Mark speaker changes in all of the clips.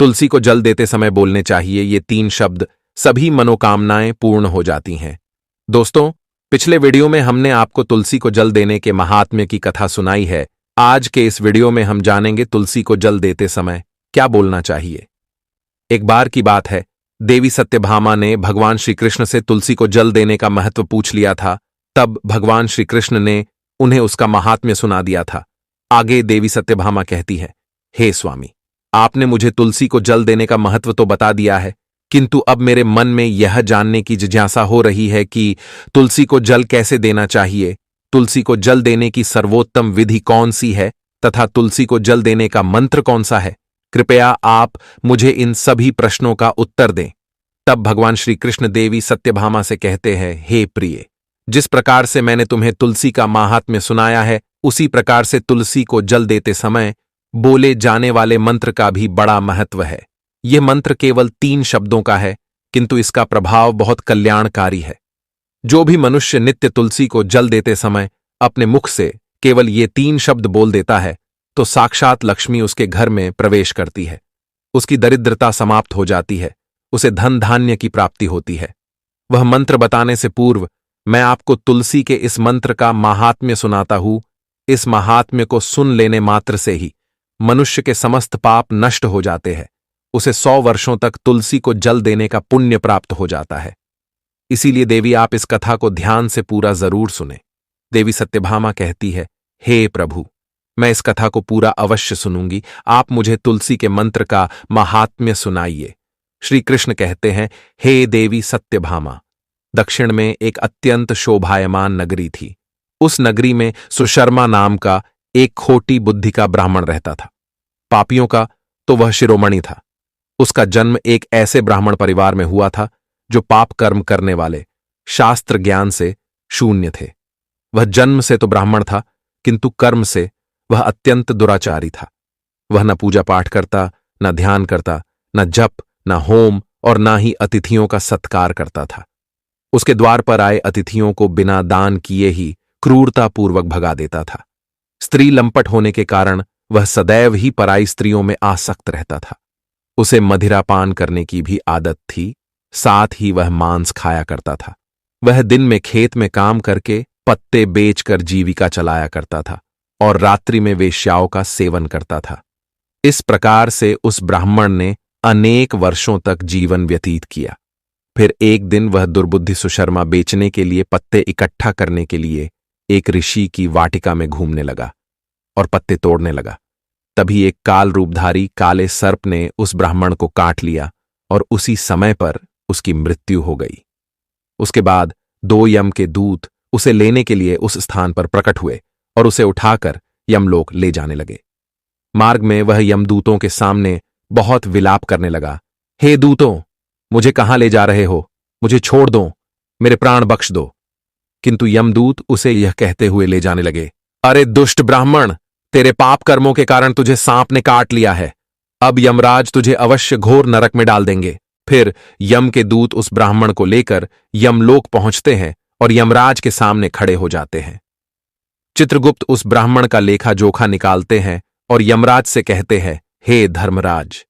Speaker 1: तुलसी को जल देते समय बोलने चाहिए ये 3 शब्द, सभी मनोकामनाएं पूर्ण हो जाती हैं। दोस्तों, पिछले वीडियो में हमने आपको तुलसी को जल देने के महात्म्य की कथा सुनाई है। आज के इस वीडियो में हम जानेंगे तुलसी को जल देते समय क्या बोलना चाहिए। एक बार की बात है, देवी सत्यभामा ने भगवान श्री कृष्ण से तुलसी को जल देने का महत्व पूछ लिया था। तब भगवान श्री कृष्ण ने उन्हें उसका महात्म्य सुना दिया था। आगे देवी सत्यभामा कहती है, हे स्वामी, आपने मुझे तुलसी को जल देने का महत्व तो बता दिया है, किंतु अब मेरे मन में यह जानने की जिज्ञासा हो रही है कि तुलसी को जल कैसे देना चाहिए, तुलसी को जल देने की सर्वोत्तम विधि कौन सी है तथा तुलसी को जल देने का मंत्र कौन सा है। कृपया आप मुझे इन सभी प्रश्नों का उत्तर दें। तब भगवान श्री कृष्ण देवी सत्यभामा से कहते हैं, हे प्रिय, जिस प्रकार से मैंने तुम्हें तुलसी का महात्म्य सुनाया है, उसी प्रकार से तुलसी को जल देते समय बोले जाने वाले मंत्र का भी बड़ा महत्व है। यह मंत्र केवल 3 शब्दों का है, किंतु इसका प्रभाव बहुत कल्याणकारी है। जो भी मनुष्य नित्य तुलसी को जल देते समय अपने मुख से केवल ये 3 शब्द बोल देता है, तो साक्षात लक्ष्मी उसके घर में प्रवेश करती है, उसकी दरिद्रता समाप्त हो जाती है, उसे धन धान्य की प्राप्ति होती है। वह मंत्र बताने से पूर्व मैं आपको तुलसी के इस मंत्र का महात्म्य सुनाता हूं। इस महात्म्य को सुन लेने मात्र से ही मनुष्य के समस्त पाप नष्ट हो जाते हैं। उसे 100 वर्षों तक तुलसी को जल देने का पुण्य प्राप्त हो जाता है। इसीलिए देवी, आप इस कथा को ध्यान से पूरा जरूर सुने। देवी सत्यभामा कहती है, हे प्रभु, मैं इस कथा को पूरा अवश्य सुनूंगी, आप मुझे तुलसी के मंत्र का महात्म्य सुनाइए। श्री कृष्ण कहते हैं, हे देवी सत्यभामा, दक्षिण में एक अत्यंत शोभायमान नगरी थी। उस नगरी में सुशर्मा नाम का एक खोटी बुद्धि का ब्राह्मण रहता था। पापियों का तो वह शिरोमणि था। उसका जन्म एक ऐसे ब्राह्मण परिवार में हुआ था जो पाप कर्म करने वाले, शास्त्र ज्ञान से शून्य थे। वह जन्म से तो ब्राह्मण था, किंतु कर्म से वह अत्यंत दुराचारी था। वह न पूजा पाठ करता, न ध्यान करता, न जप, न होम और न ही अतिथियों का सत्कार करता था। उसके द्वार पर आए अतिथियों को बिना दान किए ही क्रूरतापूर्वक भगा देता था। स्त्री लंपट होने के कारण वह सदैव ही पराई स्त्रियों में आसक्त रहता था। उसे मदिरा पान करने की भी आदत थी, साथ ही वह मांस खाया करता था। वह दिन में खेत में काम करके पत्ते बेचकर जीविका चलाया करता था और रात्रि में वेश्याओं का सेवन करता था। इस प्रकार से उस ब्राह्मण ने अनेक वर्षों तक जीवन व्यतीत किया। फिर एक दिन वह दुर्बुद्धि सुशर्मा बेचने के लिए पत्ते इकट्ठा करने के लिए एक ऋषि की वाटिका में घूमने लगा और पत्ते तोड़ने लगा। तभी एक काल रूपधारी काले सर्प ने उस ब्राह्मण को काट लिया और उसी समय पर उसकी मृत्यु हो गई। उसके बाद 2 यम के दूत उसे लेने के लिए उस स्थान पर प्रकट हुए और उसे उठाकर यमलोक ले जाने लगे। मार्ग में वह यमदूतों के सामने बहुत विलाप करने लगा, हे दूतों, मुझे कहां ले जा रहे हो? मुझे छोड़ दो, मेरे प्राण बख्श दो। किंतु यमदूत उसे यह कहते हुए ले जाने लगे, अरे दुष्ट ब्राह्मण, तेरे पाप कर्मों के कारण तुझे सांप ने काट लिया है। अब यमराज तुझे अवश्य घोर नरक में डाल देंगे। फिर यम के दूत उस ब्राह्मण को लेकर यमलोक पहुंचते हैं और यमराज के सामने खड़े हो जाते हैं। चित्रगुप्त उस ब्राह्मण का लेखा जोखा निकालते हैं और यमराज से कहते हैं, हे धर्मराज,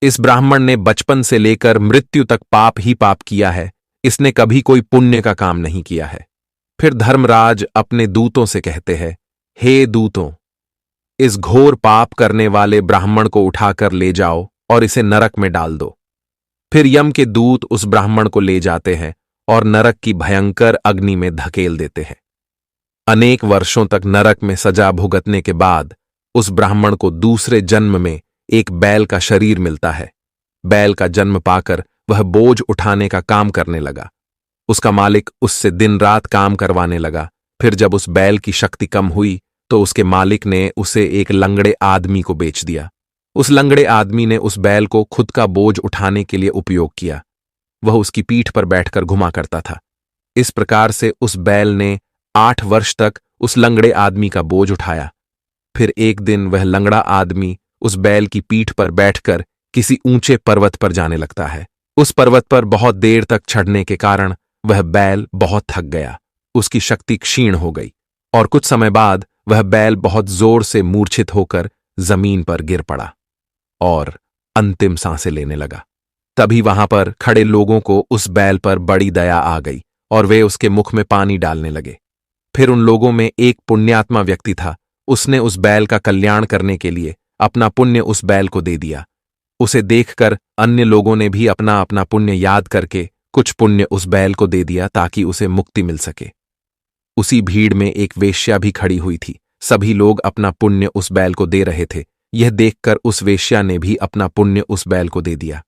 Speaker 1: इस ब्राह्मण ने बचपन से लेकर मृत्यु तक पाप ही पाप किया है, इसने कभी कोई पुण्य का काम नहीं किया है। फिर धर्मराज अपने दूतों से कहते हैं, हे दूतों, इस घोर पाप करने वाले ब्राह्मण को उठाकर ले जाओ और इसे नरक में डाल दो। फिर यम के दूत उस ब्राह्मण को ले जाते हैं और नरक की भयंकर अग्नि में धकेल देते हैं। अनेक वर्षों तक नरक में सजा भुगतने के बाद उस ब्राह्मण को दूसरे जन्म में एक बैल का शरीर मिलता है। बैल का जन्म पाकर वह बोझ उठाने का काम करने लगा। उसका मालिक उससे दिन रात काम करवाने लगा। फिर जब उस बैल की शक्ति कम हुई तो उसके मालिक ने उसे एक लंगड़े आदमी को बेच दिया। उस लंगड़े आदमी ने उस बैल को खुद का बोझ उठाने के लिए उपयोग किया। वह उसकी पीठ पर बैठकर घुमा करता था। इस प्रकार से उस बैल ने 8 वर्ष तक उस लंगड़े आदमी का बोझ उठाया। फिर एक दिन वह लंगड़ा आदमी उस बैल की पीठ पर बैठकर किसी ऊंचे पर्वत पर जाने लगता है। उस पर्वत पर बहुत देर तक चढ़ने के कारण वह बैल बहुत थक गया, उसकी शक्ति क्षीण हो गई और कुछ समय बाद वह बैल बहुत जोर से मूर्छित होकर जमीन पर गिर पड़ा और अंतिम सांसें लेने लगा। तभी वहां पर खड़े लोगों को उस बैल पर बड़ी दया आ गई और वे उसके मुख में पानी डालने लगे। फिर उन लोगों में एक पुण्यात्मा व्यक्ति था। उसने उस बैल का कल्याण करने के लिए अपना पुण्य उस बैल को दे दिया। उसे देखकर अन्य लोगों ने भी अपना अपना पुण्य याद करके कुछ पुण्य उस बैल को दे दिया ताकि उसे मुक्ति मिल सके। उसी भीड़ में एक वेश्या भी खड़ी हुई थी। सभी लोग अपना पुण्य उस बैल को दे रहे थे। यह देखकर उस वेश्या ने भी अपना पुण्य उस बैल को दे दिया।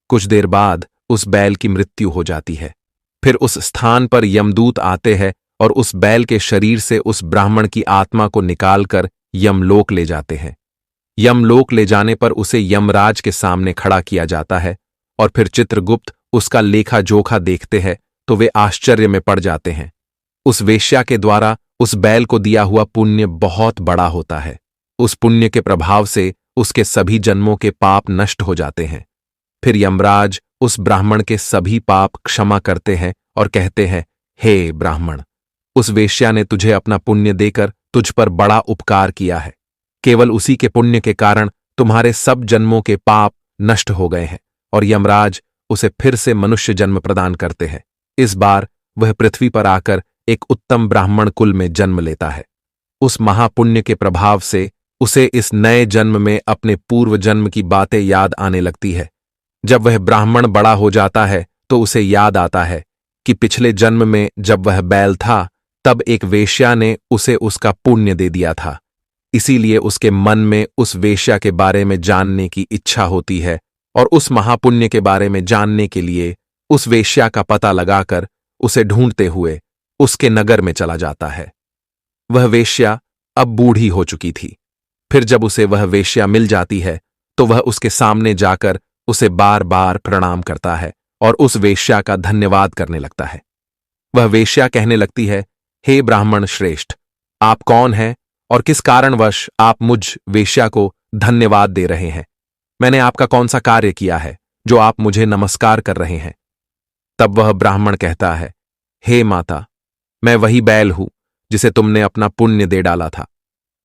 Speaker 1: कुछ देर बाद उस बैल की मृत्यु हो जाती है। फिर उस स्थान पर यमदूत आते हैं और उस बैल के शरीर से उस ब्राह्मण की आत्मा को निकालकर यमलोक ले जाते हैं। यमलोक ले जाने पर उसे यमराज के सामने खड़ा किया जाता है और फिर चित्रगुप्त उसका लेखा जोखा देखते हैं तो वे आश्चर्य में पड़ जाते हैं। उस वेश्या के द्वारा उस बैल को दिया हुआ पुण्य बहुत बड़ा होता है। उस पुण्य के प्रभाव से उसके सभी जन्मों के पाप नष्ट हो जाते हैं। फिर यमराज उस ब्राह्मण के सभी पाप क्षमा करते हैं और कहते हैं, हे ब्राह्मण, उस वेश्या ने तुझे अपना पुण्य देकर तुझ पर बड़ा उपकार किया है। केवल उसी के पुण्य के कारण तुम्हारे सब जन्मों के पाप नष्ट हो गए हैं और यमराज उसे फिर से मनुष्य जन्म प्रदान करते हैं। इस बार वह पृथ्वी पर आकर एक उत्तम ब्राह्मण कुल में जन्म लेता है। उस महापुण्य के प्रभाव से उसे इस नए जन्म में अपने पूर्व जन्म की बातें याद आने लगती है। जब वह ब्राह्मण बड़ा हो जाता है तो उसे याद आता है कि पिछले जन्म में जब वह बैल था तब एक वेश्या ने उसे उसका पुण्य दे दिया था। इसीलिए उसके मन में उस वेश्या के बारे में जानने की इच्छा होती है और उस महापुण्य के बारे में जानने के लिए उस वेश्या का पता लगाकर उसे ढूंढते हुए उसके नगर में चला जाता है। वह वेश्या अब बूढ़ी हो चुकी थी। फिर जब उसे वह वेश्या मिल जाती है तो वह उसके सामने जाकर उसे बार बार प्रणाम करता है और उस वेश्या का धन्यवाद करने लगता है। वह वेश्या कहने लगती है, हे ब्राह्मण श्रेष्ठ, आप कौन हैं और किस कारणवश आप मुझ वेश्या को धन्यवाद दे रहे हैं? मैंने आपका कौन सा कार्य किया है जो आप मुझे नमस्कार कर रहे हैं? तब वह ब्राह्मण कहता है, हे माता, मैं वही बैल हूं जिसे तुमने अपना पुण्य दे डाला था।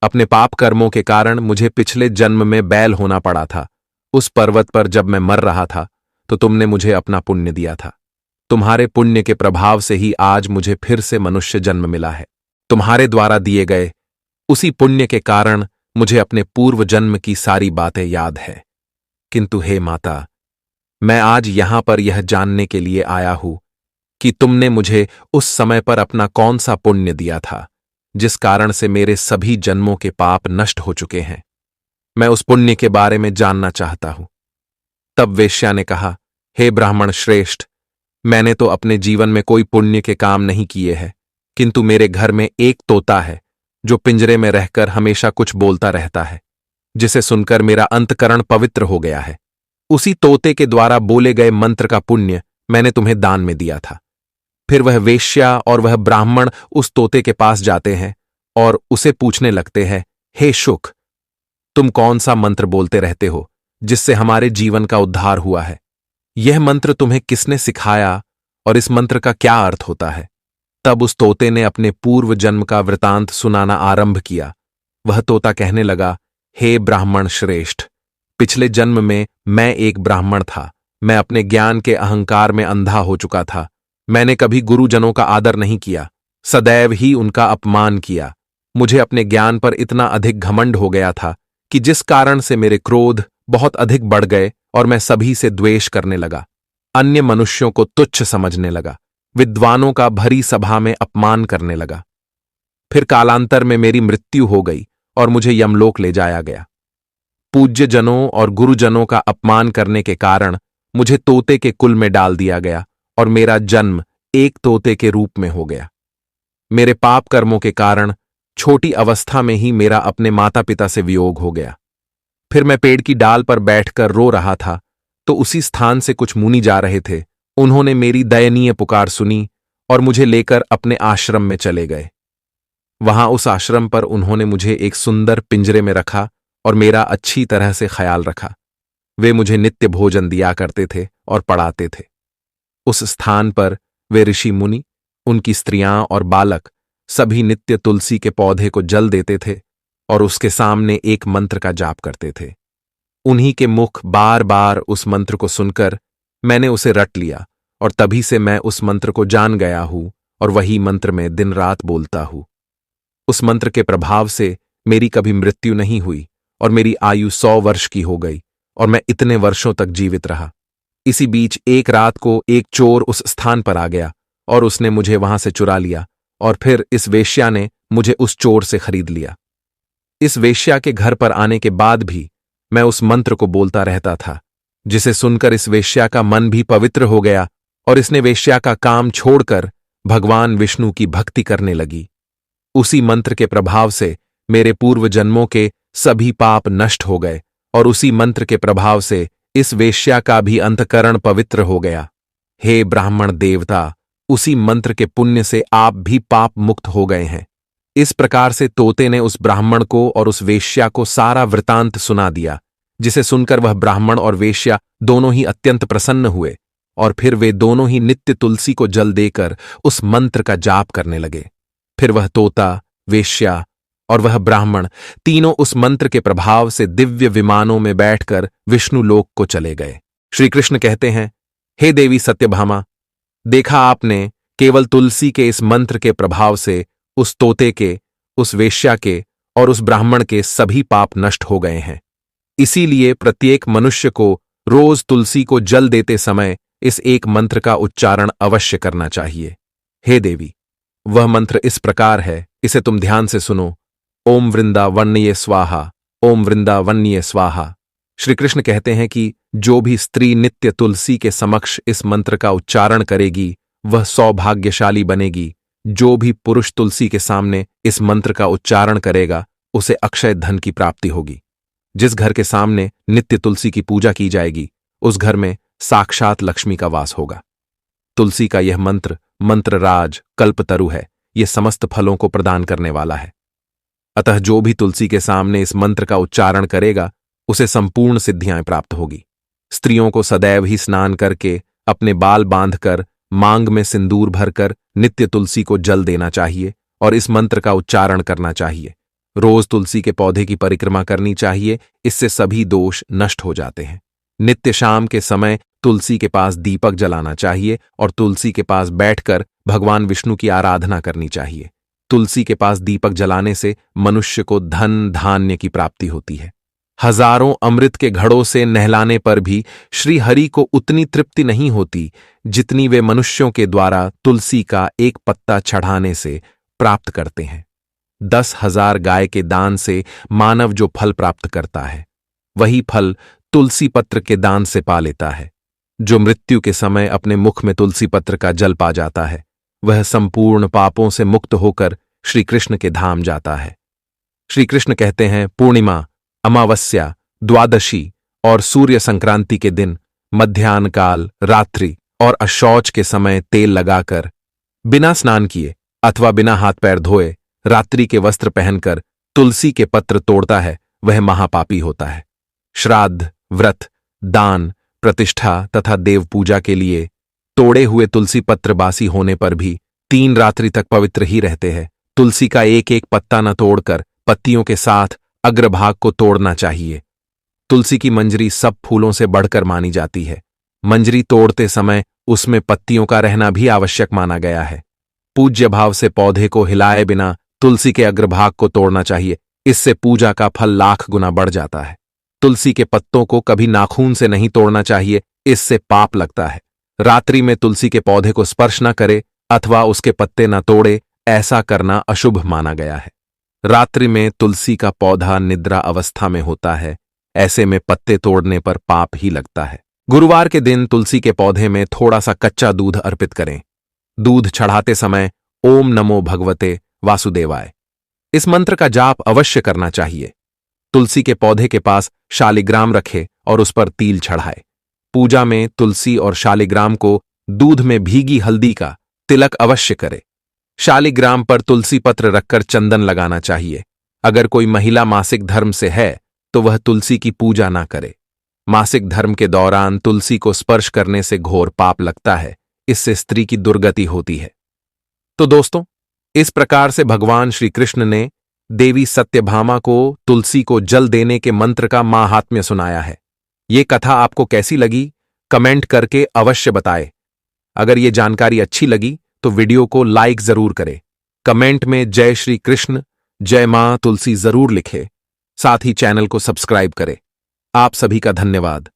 Speaker 1: अपने पाप कर्मों के कारण मुझे पिछले जन्म में बैल होना पड़ा था। उस पर्वत पर जब मैं मर रहा था तो तुमने मुझे अपना पुण्य दिया था। तुम्हारे पुण्य के प्रभाव से ही आज मुझे फिर से मनुष्य जन्म मिला है। तुम्हारे द्वारा दिए गए उसी पुण्य के कारण मुझे अपने पूर्व जन्म की सारी बातें याद है। किंतु हे माता, मैं आज यहां पर यह जानने के लिए आया हूं कि तुमने मुझे उस समय पर अपना कौन सा पुण्य दिया था जिस कारण से मेरे सभी जन्मों के पाप नष्ट हो चुके हैं। मैं उस पुण्य के बारे में जानना चाहता हूं। तब वेश्या ने कहा, हे ब्राह्मण श्रेष्ठ, मैंने तो अपने जीवन में कोई पुण्य के काम नहीं किए हैं, किंतु मेरे घर में एक तोता है जो पिंजरे में रहकर हमेशा कुछ बोलता रहता है, जिसे सुनकर मेरा अंतकरण पवित्र हो गया है। उसी तोते के द्वारा बोले गए मंत्र का पुण्य मैंने तुम्हें दान में दिया था। फिर वह वेश्या और वह ब्राह्मण उस तोते के पास जाते हैं और उसे पूछने लगते हैं, हे शुक, तुम कौन सा मंत्र बोलते रहते हो जिससे हमारे जीवन का उद्धार हुआ है? यह मंत्र तुम्हें किसने सिखाया और इस मंत्र का क्या अर्थ होता है? तब उस तोते ने अपने पूर्व जन्म का वृतांत सुनाना आरंभ किया। वह तोता कहने लगा, हे ब्राह्मण श्रेष्ठ, पिछले जन्म में मैं एक ब्राह्मण था। मैं अपने ज्ञान के अहंकार में अंधा हो चुका था। मैंने कभी गुरुजनों का आदर नहीं किया, सदैव ही उनका अपमान किया। मुझे अपने ज्ञान पर इतना अधिक घमंड हो गया था कि जिस कारण से मेरे क्रोध बहुत अधिक बढ़ गए और मैं सभी से द्वेष करने लगा। अन्य मनुष्यों को तुच्छ समझने लगा, विद्वानों का भरी सभा में अपमान करने लगा। फिर कालांतर में मेरी मृत्यु हो गई और मुझे यमलोक ले जाया गया। पूज्य जनों और गुरुजनों का अपमान करने के कारण मुझे तोते के कुल में डाल दिया गया और मेरा जन्म एक तोते के रूप में हो गया। मेरे पाप कर्मों के कारण छोटी अवस्था में ही मेरा अपने माता पिता से वियोग हो गया। फिर मैं पेड़ की डाल पर बैठकर रो रहा था तो उसी स्थान से कुछ मुनि जा रहे थे। उन्होंने मेरी दयनीय पुकार सुनी और मुझे लेकर अपने आश्रम में चले गए। वहां उस आश्रम पर उन्होंने मुझे एक सुंदर पिंजरे में रखा और मेरा अच्छी तरह से ख्याल रखा। वे मुझे नित्य भोजन दिया करते थे और पढ़ाते थे। उस स्थान पर वे ऋषि मुनि, उनकी स्त्रियां और बालक सभी नित्य तुलसी के पौधे को जल देते थे और उसके सामने एक मंत्र का जाप करते थे। उन्हीं के मुख बार बार उस मंत्र को सुनकर मैंने उसे रट लिया और तभी से मैं उस मंत्र को जान गया हूं और वही मंत्र में दिन रात बोलता हूं। उस मंत्र के प्रभाव से मेरी कभी मृत्यु नहीं हुई और मेरी आयु 100 वर्ष की हो गई और मैं इतने वर्षों तक जीवित रहा। इसी बीच एक रात को एक चोर उस स्थान पर आ गया और उसने मुझे वहां से चुरा लिया और फिर इस वेश्या ने मुझे उस चोर से खरीद लिया। इस वेश्या के घर पर आने के बाद भी मैं उस मंत्र को बोलता रहता था, जिसे सुनकर इस वेश्या का मन भी पवित्र हो गया और इसने वेश्या का काम छोड़कर भगवान विष्णु की भक्ति करने लगी। उसी मंत्र के प्रभाव से मेरे पूर्व जन्मों के सभी पाप नष्ट हो गए और उसी मंत्र के प्रभाव से इस वेश्या का भी अंतकरण पवित्र हो गया। हे ब्राह्मण देवता, उसी मंत्र के पुण्य से आप भी पाप मुक्त हो गए हैं। इस प्रकार से तोते ने उस ब्राह्मण को और उस वेश्या को सारा वृतांत सुना दिया, जिसे सुनकर वह ब्राह्मण और वेश्या दोनों ही अत्यंत प्रसन्न हुए और फिर वे दोनों ही नित्य तुलसी को जल देकर उस मंत्र का जाप करने लगे। फिर वह तोता, वेश्या और वह ब्राह्मण तीनों उस मंत्र के प्रभाव से दिव्य विमानों में बैठकर विष्णु लोक को चले गए। श्री कृष्ण कहते हैं, हे देवी सत्यभामा, देखा आपने, केवल तुलसी के इस मंत्र के प्रभाव से उस तोते के, उस वेश्या के और उस ब्राह्मण के सभी पाप नष्ट हो गए हैं। इसीलिए प्रत्येक मनुष्य को रोज तुलसी को जल देते समय इस एक मंत्र का उच्चारण अवश्य करना चाहिए। हे देवी, वह मंत्र इस प्रकार है, इसे तुम ध्यान से सुनो। ओम वृंदावन्ये स्वाहा, ओम वृंदावन्ये स्वाहा। श्री कृष्ण कहते हैं कि जो भी स्त्री नित्य तुलसी के समक्ष इस मंत्र का उच्चारण करेगी वह सौभाग्यशाली बनेगी। जो भी पुरुष तुलसी के सामने इस मंत्र का उच्चारण करेगा उसे अक्षय धन की प्राप्ति होगी। जिस घर के सामने नित्य तुलसी की पूजा की जाएगी उस घर में साक्षात लक्ष्मी का वास होगा। तुलसी का यह मंत्र मंत्रराज कल्पतरु है, यह समस्त फलों को प्रदान करने वाला है। अतः जो भी तुलसी के सामने इस मंत्र का उच्चारण करेगा उसे संपूर्ण सिद्धियां प्राप्त होगी। स्त्रियों को सदैव ही स्नान करके, अपने बाल बांधकर, मांग में सिंदूर भरकर नित्य तुलसी को जल देना चाहिए और इस मंत्र का उच्चारण करना चाहिए। रोज तुलसी के पौधे की परिक्रमा करनी चाहिए, इससे सभी दोष नष्ट हो जाते हैं। नित्य शाम के समय तुलसी के पास दीपक जलाना चाहिए और तुलसी के पास बैठकर भगवान विष्णु की आराधना करनी चाहिए। तुलसी के पास दीपक जलाने से मनुष्य को धन धान्य की प्राप्ति होती है। हजारों अमृत के घड़ों से नहलाने पर भी श्री हरि को उतनी तृप्ति नहीं होती जितनी वे मनुष्यों के द्वारा तुलसी का एक पत्ता चढ़ाने से प्राप्त करते हैं। 10,000 गाय के दान से मानव जो फल प्राप्त करता है वही फल तुलसी पत्र के दान से पा लेता है। जो मृत्यु के समय अपने मुख में तुलसी पत्र का जल पा जाता है वह संपूर्ण पापों से मुक्त होकर श्री कृष्ण के धाम जाता है। श्री कृष्ण कहते हैं, पूर्णिमा, अमावस्या, द्वादशी और सूर्य संक्रांति के दिन मध्याह्न काल, रात्रि और अशौच के समय तेल लगाकर बिना स्नान किए अथवा बिना हाथ पैर धोए रात्रि के वस्त्र पहनकर तुलसी के पत्र तोड़ता है वह महापापी होता है। श्राद्ध, व्रत, दान, प्रतिष्ठा तथा देव पूजा के लिए तोड़े हुए तुलसी पत्र बासी होने पर भी 3 रात्रि तक पवित्र ही रहते हैं। तुलसी का एक एक पत्ता न तोड़कर पत्तियों के साथ अग्रभाग को तोड़ना चाहिए। तुलसी की मंजरी सब फूलों से बढ़कर मानी जाती है। मंजरी तोड़ते समय उसमें पत्तियों का रहना भी आवश्यक माना गया है। पूज्य भाव से पौधे को हिलाए बिना तुलसी के अग्रभाग को तोड़ना चाहिए, इससे पूजा का फल लाख गुना बढ़ जाता है। तुलसी के पत्तों को कभी नाखून से नहीं तोड़ना चाहिए, इससे पाप लगता है। रात्रि में तुलसी के पौधे को स्पर्श न करे अथवा उसके पत्ते न तोड़े, ऐसा करना अशुभ माना गया है। रात्रि में तुलसी का पौधा निद्रा अवस्था में होता है, ऐसे में पत्ते तोड़ने पर पाप ही लगता है। गुरुवार के दिन तुलसी के पौधे में थोड़ा सा कच्चा दूध अर्पित करें। दूध चढ़ाते समय ओम नमो भगवते वासुदेवाय इस मंत्र का जाप अवश्य करना चाहिए। तुलसी के पौधे के पास शालिग्राम रखे और उस पर तिल चढ़ाए। पूजा में तुलसी और शालिग्राम को दूध में भीगी हल्दी का तिलक अवश्य करे। शालिग्राम पर तुलसी पत्र रखकर चंदन लगाना चाहिए। अगर कोई महिला मासिक धर्म से है तो वह तुलसी की पूजा ना करे। मासिक धर्म के दौरान तुलसी को स्पर्श करने से घोर पाप लगता है, इससे स्त्री की दुर्गति होती है। तो दोस्तों, इस प्रकार से भगवान श्री कृष्ण ने देवी सत्यभामा को तुलसी को जल देने के मंत्र का माहात्म्य सुनाया है। ये कथा आपको कैसी लगी कमेंट करके अवश्य बताएं। अगर ये जानकारी अच्छी लगी तो वीडियो को लाइक जरूर करें। कमेंट में जय श्री कृष्ण, जय मां तुलसी जरूर लिखें। साथ ही चैनल को सब्सक्राइब करें। आप सभी का धन्यवाद।